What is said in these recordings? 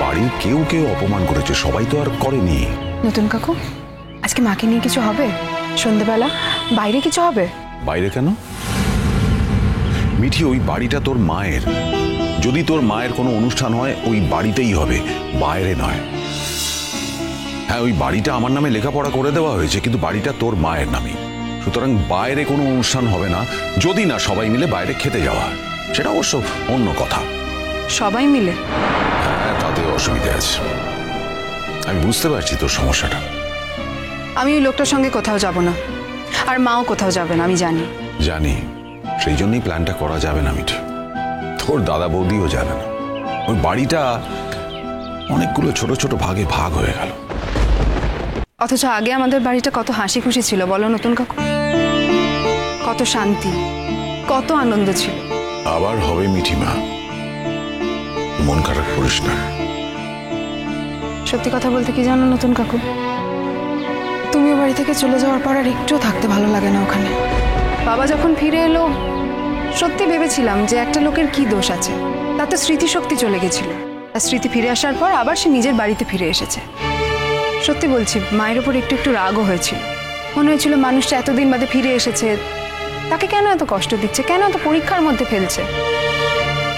বাড়ির কেউ কেউ অপমান করেছে, সবাই তো আর করেনি। নতুন কাকু, আজকে মাকে নিয়ে কিছু হবে? সন্ধ্যেবেলা বাইরে কিছু হবে? বাইরে কেন মিঠি? ওই বাড়িটা তোর মায়ের। যদি তোর মায়ের কোনো অনুষ্ঠান হয় ওই বাড়িতেই হবে, বাইরে নয়। হ্যাঁ, ওই বাড়িটা আমার নামে লেখাপড়া করে দেওয়া হয়েছে, কিন্তু বাড়িটা তোর মায়ের নামে। সুতরাং বাইরে কোনো অনুষ্ঠান হবে না, যদি না সবাই মিলে বাইরে খেতে যাওয়া, সেটা অবশ্য অন্য কথা। সবাই মিলে? হ্যাঁ, তাতে অসুবিধা আছে। আমি বুঝতে পারছি তোর সমস্যাটা। আমি ওই লোকটার সঙ্গে কোথাও যাব না, আর মাও কোথাও যাবে না, আমি জানি। জানি, সেই জন্যই প্ল্যানটা করা যাবে না মিঠি। তোর দাদা বৌদিও যাবে না। ওই বাড়িটা অনেকগুলো ছোট ছোট ভাগে ভাগ হয়ে গেল। অথচ আগে আমাদের বাড়িটা কত হাসি খুশি ছিল বলো নতুন কাকু, কত শান্তি, কত আনন্দ ছিল। আবার হবে মিঠিমা, মন খারাপ করিস না। সত্যি কথা বলতে কি জানো নতুন কাকু, তুমিও বাড়ি থেকে চলে যাওয়ার পর আর একটুও থাকতে ভালো লাগে না ওখানে। বাবা যখন ফিরে এলো, সত্যি ভেবেছিলাম যে একটা লোকের কি দোষ আছে, তার তো স্মৃতিশক্তি চলে গেছিল। আর স্মৃতি ফিরে আসার পর আবার সে নিজের বাড়িতে ফিরে এসেছে। সত্যি বলছি, মায়ের ওপর একটু একটু রাগও হয়েছিল। মনে হয়েছিল মানুষটা এতদিন বাদে ফিরে এসেছে, তাকে কেন এত কষ্ট দিচ্ছে, কেন এত পরীক্ষার মধ্যে ফেলছে।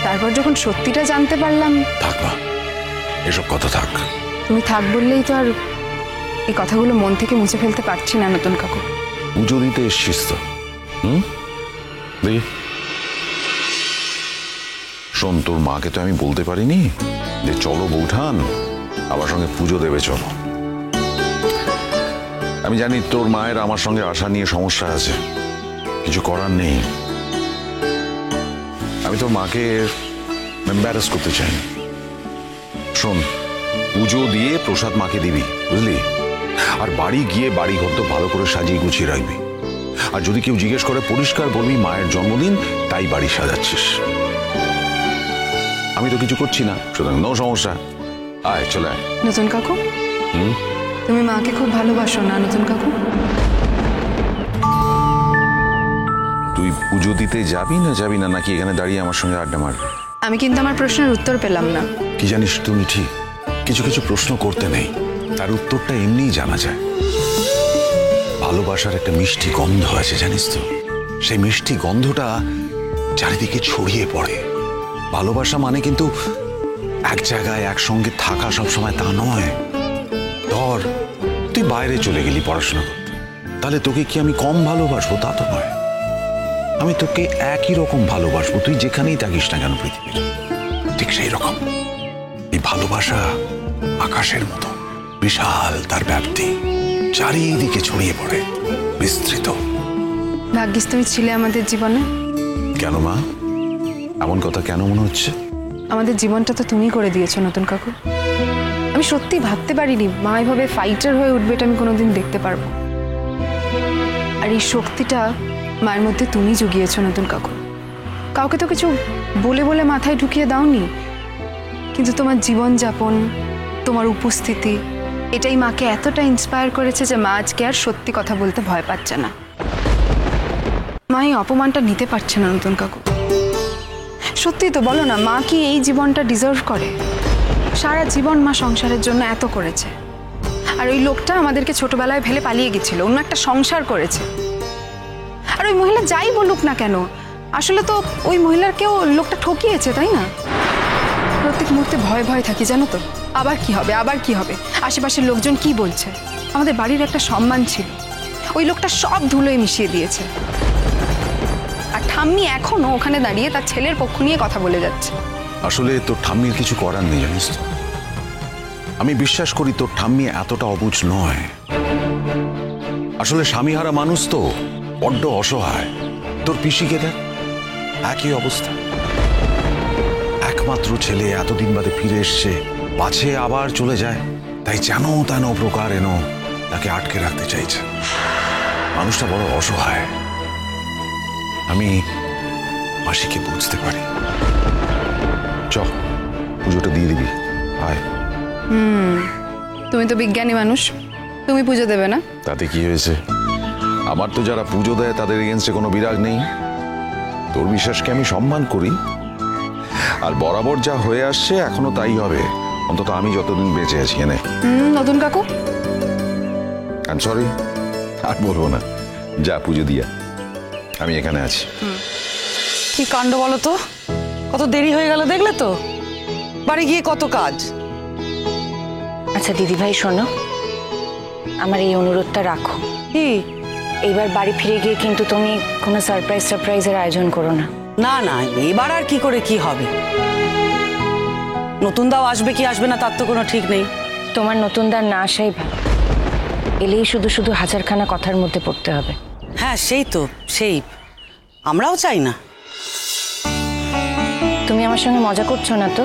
তারপর যখন সত্যিটা জানতে পারলাম। থাক মা, এসব কথা থাক। তুমি থাক বললেই তো আর এই কথাগুলো মন থেকে মুছে ফেলতে পারছি না নতুন কাকু। পুজো দিতে এসছিস তো? দেখি শোন, তোর মাকে তো আমি বলতে পারিনি যে চলো বৌঠান আমার সঙ্গে পুজো দেবে, চলো। আমি জানি তোর মায়ের আমার সঙ্গে আসা নিয়ে সমস্যা আছে, কিছু করার নেই। আমি তোর মাকে এম্বারাস করতে চাই। শোন, পুজো দিয়ে প্রসাদ মাকে দিবি, বুঝলি? আর বাড়ি গিয়ে বাড়ি ঘর তো ভালো করে সাজিয়ে গুছিয়ে রাখবি। আর যদি কেউ জিজ্ঞেস করে পরিষ্কার বলবি মায়ের জন্মদিন, তাই বাড়ি সাজাচ্ছিস। আমি তো কিছু করছি না, সুতরাং নো সমস্যা। আয়, চলে আয়। নতুন কাকু, তুমি মাকে খুব ভালোবাসো না নতুন কাকু? তুই পুজো দিতে যাবি না যাবি না, নাকি এখানে দাঁড়িয়ে আমার সঙ্গে আড্ডা মারবি? আমি কিন্তু আমার প্রশ্নের উত্তর পেলাম না। কি জানিস তুমি, ঠিক কিছু কিছু প্রশ্ন করতে নেই, তার উত্তরটা এমনিই জানা যায়। ভালোবাসার একটা মিষ্টি গন্ধ আছে, জানিস তো? সেই মিষ্টি গন্ধটা চারিদিকে ছড়িয়ে পড়ে। ভালোবাসা মানে কিন্তু এক জায়গায় একসঙ্গে থাকা সবসময় তা নয়। ধর তুই বাইরে চলে গেলি পড়াশোনা করতে, তাহলে তোকে কি আমি কম ভালোবাসবো? তা তো নয়। আমি তোকে একই রকম ভালোবাসবো, তুই যেখানেই থাকিস না কেন পৃথিবীর। ঠিক সেই রকম এই ভালোবাসা আকাশের মতো বিশাল, তার ব্যাপ্তি চারিদিকে ছড়িয়ে পড়ে, বিস্তৃত। ভাগ্যিস তুমি ছিলে আমাদের জীবনে। কেন মা, এমন কথা কেন মনে হচ্ছে? আমাদের জীবনটা তো তুমি করে দিয়েছো নতুন কাকু। আমি সত্যি ভাবতে পারিনি মা এভাবে ফাইটার হয়ে উঠবে, এটা আমি কোনোদিন দেখতে পারবো। আর এই শক্তিটা মায়ের মধ্যে তুমি জুগিয়েছো নতুন কাকু। কাউকে তো কিছু বলে বলে মাথায় ঢুকিয়ে দাওনি, কিন্তু তোমার জীবনযাপন, তোমার উপস্থিতি, এটাই মাকে এতটা ইন্সপায়ার করেছে যে মা আজকে আর সত্যি কথা বলতে ভয় পাচ্ছে না। মা এই অপমানটা নিতে পারছে না নতুন কাকু। সত্যি তো বলো না, মা কি এই জীবনটা ডিজার্ভ করে? সারা জীবন মা সংসারের জন্য এত করেছে, আর ওই লোকটা আমাদেরকে ছোটবেলায় ফেলে পালিয়ে গেছিল, অন্য একটা সংসার করেছে। আর ওই মহিলা যাই বলুক না কেন, আসলে তো ওই মহিলাকেও লোকটা ঠকিয়েছে, তাই না? প্রত্যেক মুহূর্তে ভয় ভয় থাকি, জানো তো, আবার কি হবে, আবার কি হবে, আশেপাশের লোকজন কি বলছে। আমাদের বাড়ির একটা সম্মান ছিল, ওই লোকটা সব ধুলোয় মিশিয়ে দিয়েছে। আর ঠাম্মি এখনো ওখানে দাঁড়িয়ে তার ছেলের পক্ষ নিয়ে কথা বলে যাচ্ছে। আসলে তোর ঠাম্মির কিছু করার নেই, জানিস তো। আমি বিশ্বাস করি তোর ঠাম্মি এতটা অবুঝ নয়। আসলে স্বামীহারা মানুষ তো বড্ড অসহায়। তোর পিসিকে দেখ, একই অবস্থা। একমাত্র ছেলে এতদিন বাদে ফিরে এসছে, পাছে আবার চলে যায়, তাই যেন তেন প্রকার এনো তাকে আটকে রাখতে চাইছে। মানুষটা বড় অসহায়, আমি মাসিকে বুঝতে পারি। চ, পুজোটা দিয়ে দিবি, আয়। তুমি তো বিজ্ঞানী মানুষ, তুমি পুজো দেবে না? তাতে কি হয়েছে? আমার তো যারা পুজো দেয় তাদের এগেনস্টে কোনো বিরাগ নেই। তোর বিশ্বাসকে আমি সম্মান করি, আর বরাবর যা হয়ে আসছে এখনো তাই হবে। অন্তত আমি যতদিন বেঁচে আছি এনে। নতুন কাকু, আই এম সরি, আর বলবো না, যা পুজো দিয়া, আমি এখানে আছি। কি কাণ্ড বলো তো, কত দেরি হয়ে গেল দেখলে তো, বাড়ি গিয়ে কত কাজ। আচ্ছা দিদি ভাই শোনো, আমার এই অনুরোধটা রাখো। কি? এইবার বাড়ি ফিরে গিয়ে কিন্তু তুমি কোনো সারপ্রাইজের আয়োজন করো না। না না, এবার আর কি করে কি হবে, নতুন দাও আসবে কি আসবে না তার তো কোনো ঠিক নেই। তোমার নতুন দার না আসাই ভালো, এলেই শুধু শুধু হাজারখানা কথার মধ্যে পড়তে হবে। হ্যাঁ সেই তো, সেই আমরাও চাই না। তুমি আমার সঙ্গে মজা করছো না তো?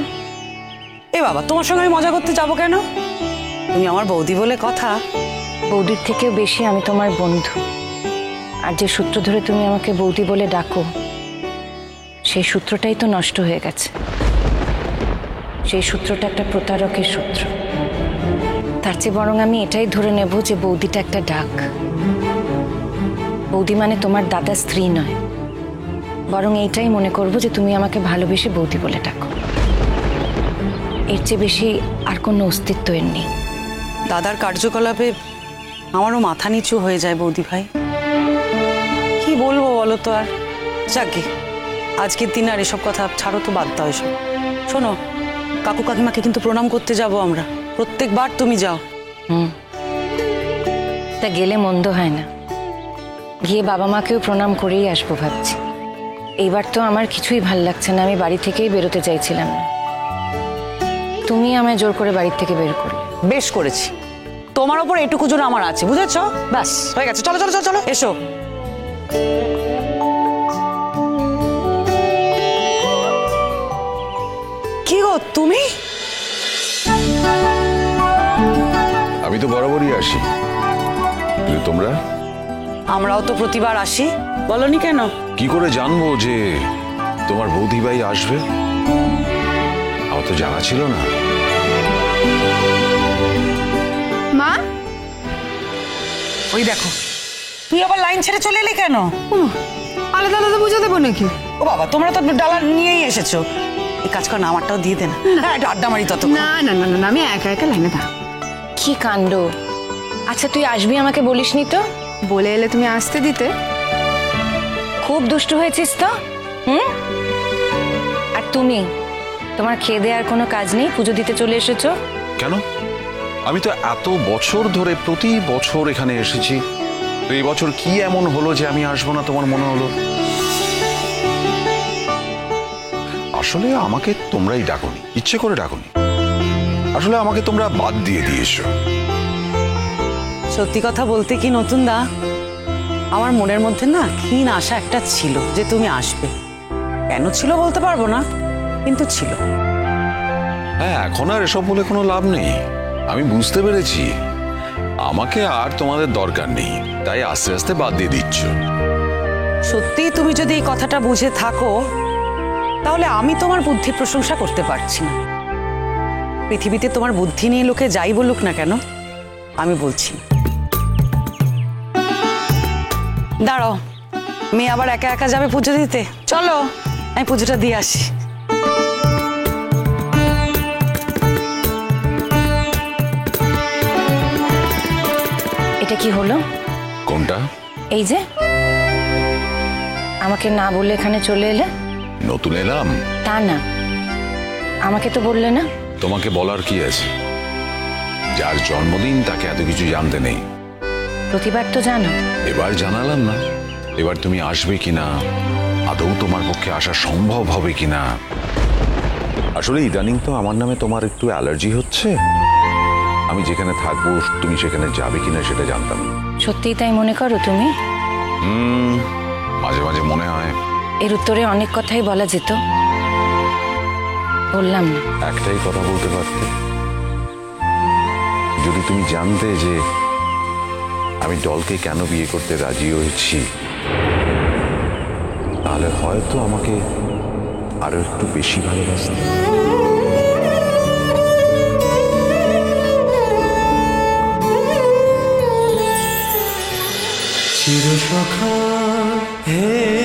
এ বাবা, তোমার সঙ্গে আমি মজা করতে যাবো কেন? তুমি আমার বৌদি বলে কথা। বৌদির থেকেও বেশি আমি তোমার বন্ধু, আর যে সূত্র ধরে তুমি আমাকে বৌদি বলে ডাকো, সেই সূত্রটাই তো নষ্ট হয়ে গেছে। সেই সূত্রটা একটা প্রতারকের সূত্র। তার চেয়ে বরং আমি এটাই ধরে নেব যে বৌদিটা একটা ডাক। বৌদি মানে তোমার দাদার স্ত্রী নয়, বরং এইটাই মনে করব যে তুমি আমাকে ভালোবেসে বৌদি বলে ডাকো। এর চেয়ে বেশি আর কোনো অস্তিত্ব এর নেই। দাদার কার্যকলাপে আমারও মাথা নিচু হয়ে যায় বৌদি ভাই, কি বলবো বলো তো। আর যাকে আজকের দিন আর এসব কথা ছাড়ো তো, বাদ দাও এসব। শোনো, কাকু কাকিমাকে কিন্তু প্রণাম করতে যাব আমরা, প্রত্যেকবার তুমি যাও। তা গেলে মন্দ হয় না, গিয়ে বাবা মাকেও প্রণাম করেই আসবো ভাবছি। এইবার তো আমার কিছুই ভাল লাগছে না, আমি বাড়ি থেকেই বেরোতে চাইছিলাম না, তুমি আমায় জোর করে বাড়ির থেকে বের করলে। বেশ করেছি, তোমার ওপর এটুকু জোর আমার আছে, বুঝেছো? ব্যাস হয়ে গেছে, চলো চলো চলো চলো, এসো। কি গো তুমি? আমি তো বরাবরই আসি, কিন্তু তোমরা? আমরাও তো প্রতিবার আসি, বলনি কেন? কি করে জানবো যে তোমার বৌদি ভাই আসবে? আমার তো জানা ছিল না। মা, ওই দেখো, তুই আবার লাইন ছেড়ে চলে এলি কেন? আলাদা আলাদা পুজো দেবো নাকি? ও বাবা, তোমরা তো ডালা নিয়েই এসেছো, এই কাজ কর না, আমারটাও দিয়ে দে না। হ্যাঁ, একটু আড্ডা মারি তত। না না না না, আমি একা একা লাইনে দাঁড়াবো। কি কাণ্ড! আচ্ছা তুই আসবি আমাকে বলিসনি তো? বলে এলে তুমি আসতে দিতে? খুব দুষ্টু হয়েছিস তো। আর তুমি, তোমার খেয়ে দেওয়ার কোনো কাজ নেই, পুজো দিতে চলে এসেছো কেন? আমি তো এত বছর ধরে প্রতি বছর এখানে এসেছি, তো এই বছর কি এমন হলো যে আমি আসবো না তোমার মনে হলো? আসলে আমাকে তোমরাই ডাকোনি, ইচ্ছে করে ডাকোনি, আসলে আমাকে তোমরা বাদ দিয়ে দিয়েছো। সত্যি কথা বলতে কি নতুন দা, আমার মনের মধ্যে না ক্ষীণ আশা একটা ছিল যে তুমি আসবে। কেন ছিল বলতে পারবো না, কিন্তু ছিল। হ্যাঁ, এখন আর এসব বলে কোনো লাভ নেই। আমি বুঝতে পেরেছি আমাকে আর তোমাদের দরকার নেই, তাই আস্তে আস্তে বাদ দিয়ে দিচ্ছ। সত্যি তুমি যদি এই কথাটা বুঝে থাকো, তাহলে আমি তোমার বুদ্ধির প্রশংসা করতে পারছি না। পৃথিবীতে তোমার বুদ্ধি নিয়ে লোকে যাই বলুক না কেন, আমি বলছি না। দাঁড়াও, মেয়ে আবার একা একা যাবে পুজো দিতে, চলো আমি পুজোটা দিয়ে আসি। এটা কি হলো? কোনটা? এই যে আমাকে না বললে এখানে চলে এলে। নতুন এলাম? তা না, আমাকে তো বললে না। তোমাকে বলার কি আছে? যার জন্মদিন তাকে এত কিছু জানতে নেই। প্রতিবার তো জানো। এবার জানালাম না, এবার তুমি আসবে কিনা, আদৌ তোমার পক্ষে আসা সম্ভব হবে কিনা। আসলে ইদানিং তো আমার নামে তোমার একটু অ্যালার্জি হচ্ছে, আমি যেখানে থাকবো তুমি সেখানে যাবে কিনা সেটা জানতাম। সত্যিই তাই মনে করো তুমি? মাঝে মাঝে মনে হয়। এর উত্তরে অনেক কথাই বলা যেত, বললাম না। একটাই কথা বলতে পারতে, যদি তুমি জানতে যে আমি ডলকে কেন বিয়ে করতে রাজি হয়েছি, তাহলে হয়তো আমাকে আরো একটু বেশি ভালোবাসতে। চিরসখা হে